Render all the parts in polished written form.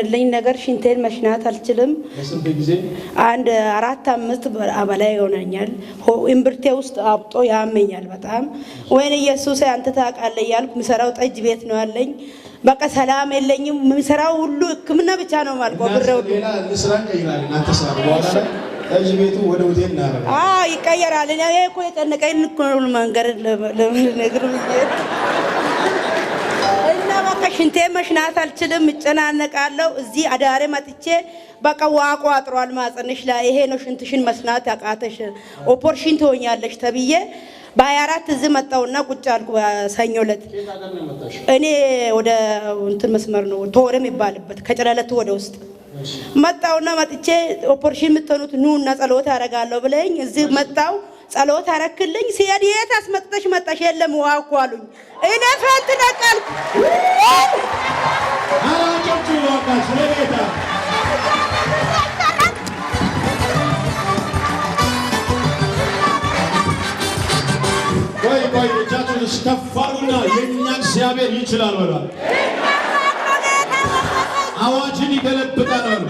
የሆነልኝ ነገር ሽንቴን መሽናት አልችልም። ለስንት ጊዜ? አንድ 4-5 በላይ ይሆነኛል። እምብርቴ ውስጥ አብጦ ያመኛል በጣም። ወይኔ ኢየሱስ አንተ ታውቃለህ እያልኩ ምሰራው ጠጅ ቤት ነው ያለኝ። በቃ ሰላም የለኝም። ምሰራው ሁሉ ሕክምና ብቻ ነው ማልቀው። ብረው ሌላ ልስራን ቀይራል እና ተሳብ በኋላ ጠጅ ቤቱ ወደ ሆቴል እናረጋ። ይቀየራል። እኔ እኮ የጨነቀኝ እኮ መንገር ለነገር እና በቃ ሽንቴ መሽናት አልችልም። እጨናነቃለሁ። እዚህ አዳሬ መጥቼ በቃ ዋቆ አጥሯል ማጸንሽ ላይ ይሄ ነው ሽንትሽን መስናት ያቃተሽ ኦፕሬሽን ትሆኛለሽ ተብዬ በ24 እዚህ መጣውና ቁጭ አልኩ። ሰኞ ዕለት እኔ ወደ እንትን መስመር ነው ቶረም ይባልበት ከጨለለቱ ወደ ውስጥ መጣውና መጥቼ ኦፕሬሽን የምትሆኑት ኑና ጸሎት ያደርጋለሁ ብለኝ እዚህ መጣው። ጸሎት አረክልኝ። ሲሄድ የት አስመጥተሽ መጣሽ? የለም ዋኩ አሉኝ። እኔ ፈንት ነቀልኩ። አራጆቹ ወጣሽ ለጌታ ቆይ እጃችሁን እስከፋሩና የኛ እግዚአብሔር ይችላል ወራ አዋጅን ይገለብጣል አሉ።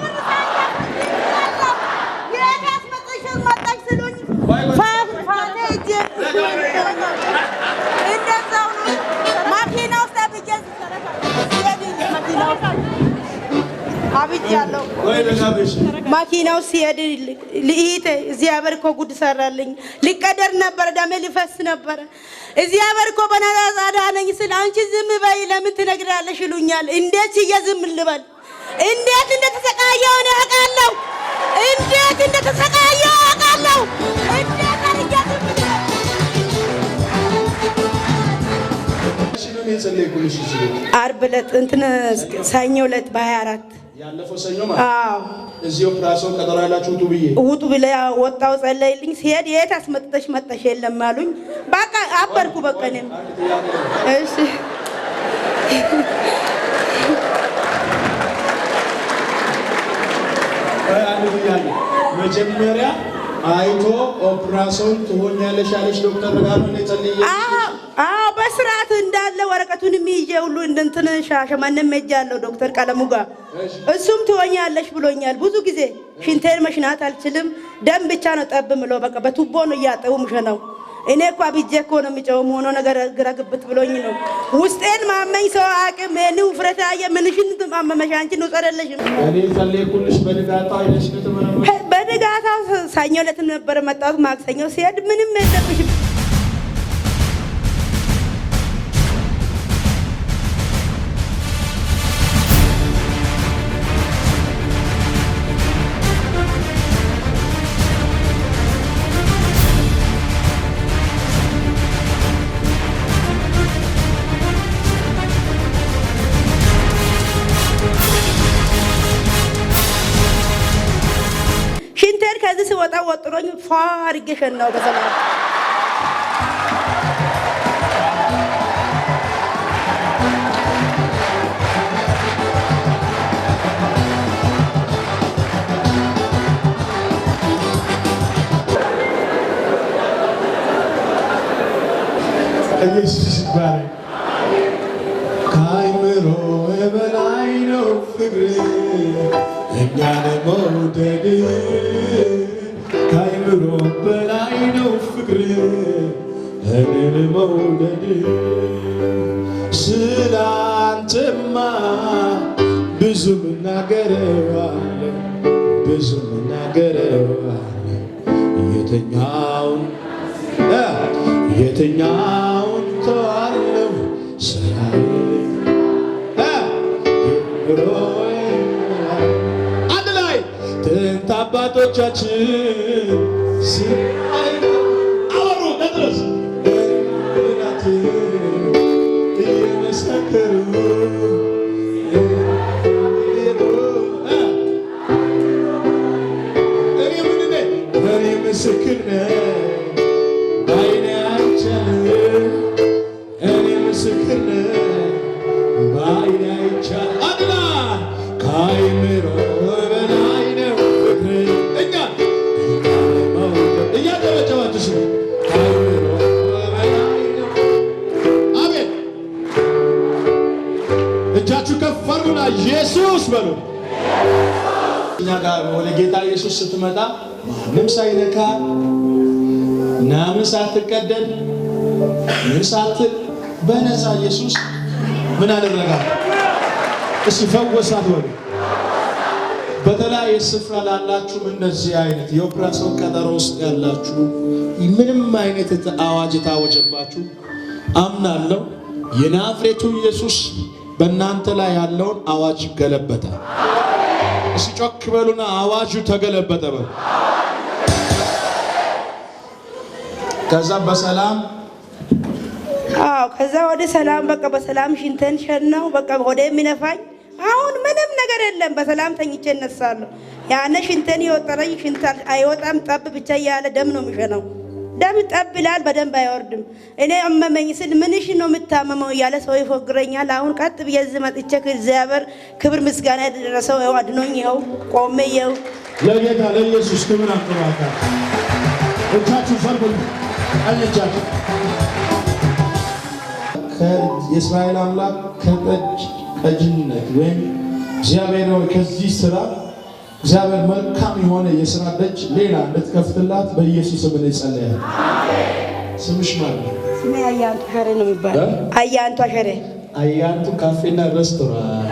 ማኪናው ሲሄድ ልኢቴ እግዚአብሔር እኮ ጉድ ሰራልኝ። ሊቀደር ነበር፣ ደሜ ሊፈስ ነበር። እግዚአብሔር እኮ በነፃ አዳነኝ ስል አንቺ ዝም በይ ለምን ትነግራለሽ ይሉኛል። እንዴት ዝም ልበል? እንዴት እንደተሰቃየው ነው አውቃለሁ። እንዴት እንደተሰቃየው አውቃለሁ። እንዴት አርጋት ዓርብ ዕለት እንትን ሰኞ ዕለት በ24 ያለፈው ሰኞ ማለት እዚህ ኦፕራሲዮን ቀጠሮ ያላችሁ ውጡ ብዬ ወጣው ጸለይልኝ። ሲሄድ የት አስመጥተሽ መጣሽ? የለም አሉኝ። በቃ አበርኩ። በቃ እኔም እሺ መጀመሪያ አይቶ ኦፕራሲዮን ትሆኛለሽ ያለሽ ዶክተር ጋር ነው የጸለየ። በስርዓት እንዳለ ወረቀቱን ይዤ ሁሉ እንትን ሻሸመኔም ሄጃለሁ ዶክተር ቀለሙ ጋር። እሱም ትሆኛለሽ ብሎኛል። ብዙ ጊዜ ሽንቴን መሽናት አልችልም። ደም ብቻ ነው ጠብ ምለው። በቃ በቱቦ ነው እያጠቡ ምሸናው። እኔ እኮ አብጄ እኮ ነው የሚጨው ሆኖ ነገር ግራ ግብት ብሎኝ ነው ውስጤን ማመኝ ሰው አቅም ነው ፍረታ የምንሽን ማመመሽ አንቺ ነው ጸረለሽ። እኔ ጸለይኩልሽ በንጋታው አይነሽ ተመረመረ። በንጋታው ሰኞ ዕለት ነበር መጣሁት። ማክሰኞ ሲሄድ ምንም የለብሽም። ከዚህ ሲወጣ ወጥሮኝ ፏ አድርጌ ሸናው በሰላም ኢየሱስ ይባረክ። ከአእምሮ በላይ ነው ፍቅር እኛን መውደድ ከአእምሮ በላይ ነው ፍቅር እኔን መውደድ። ስላንተማ ብዙ ምናገረዋለሁ ብዙ ምናገረዋለሁ የትኛውን ተዋለሁ ስራዬ አንድ ላይ ጥንት አባቶቻችን አወሩ ድረስ እናት እየመሰከሩ እኔ ምስክር ነኝ በዓይኔ አይቻለሁ። እኔ ምስክር ነኝ በዓይኔ አይቻለሁ። አንድ ላይ ከአእምሮ በላይ ነው ፍቅር እኛን መውደድ እያጨበጨባችሁ ከአእምሮ በላይ ነው። አሜን። እጃችሁ ከፍ አድርጉና ኢየሱስ በሉ። እኛ ጋር ወደ ጌታ ኢየሱስ ስትመጣ ምንም ሳይነካ ምናምን ሳትቀደድ ምን ሳትል በነፃ ኢየሱስ ምን አደረጋት? እሺ ፈወሳት። ወደ በተለያየ ስፍራ ላላችሁም እንደዚህ አይነት የኦፕራሲዮን ቀጠሮ ውስጥ ያላችሁ ምንም አይነት አዋጅ ታወጀባችሁ አምናለሁ የናዝሬቱ ኢየሱስ በእናንተ ላይ ያለውን አዋጅ ገለበጠ። እሺ ጮክ በሉና አዋጁ ተገለበጠ በሉ። ከዛ በሰላም ከዛ ወደ ሰላም በቃ በሰላም ሽንተን ሸናው በቃ ወደ የሚነፋኝ አሁን ምንም ነገር የለም። በሰላም ተኝቼ እነሳለሁ። ያነ ሽንተን ይወጣኝ ሽንታል አይወጣም። ጠብ ብቻ ያለ ደም ነው የሚሸነው። ደም ጠብ ይላል፣ በደንብ አይወርድም። እኔ አመመኝ ስል ምንሽ ነው የምታመመው እያለ ሰው ይፎግረኛል። አሁን ቀጥ ብዬ እዚህ መጥቼ እግዚአብሔር ክብር ምስጋና ያደረሰው ይኸው አድኖኝ ይኸው ቆሜ ይኸው ለጌታ ለኢየሱስ ክብር አቅርባታ እቻችሁ ፈርጉ አለቻችሁ ከእስራኤል አምላክ ከጠጅነት ወይም እግዚአብሔር ነው ከዚህ ስራ እግዚአብሔር መልካም የሆነ የሥራ ደጅ ሌላ እንድትከፍትላት በኢየሱስ ስም እንጸልያለን። ስምሽ ማን ነው? ስሜ አያንቱ ሸሬ ነው የሚባለው። አያንቱ ሸሬ አያንቱ ካፌና ሬስቶራንት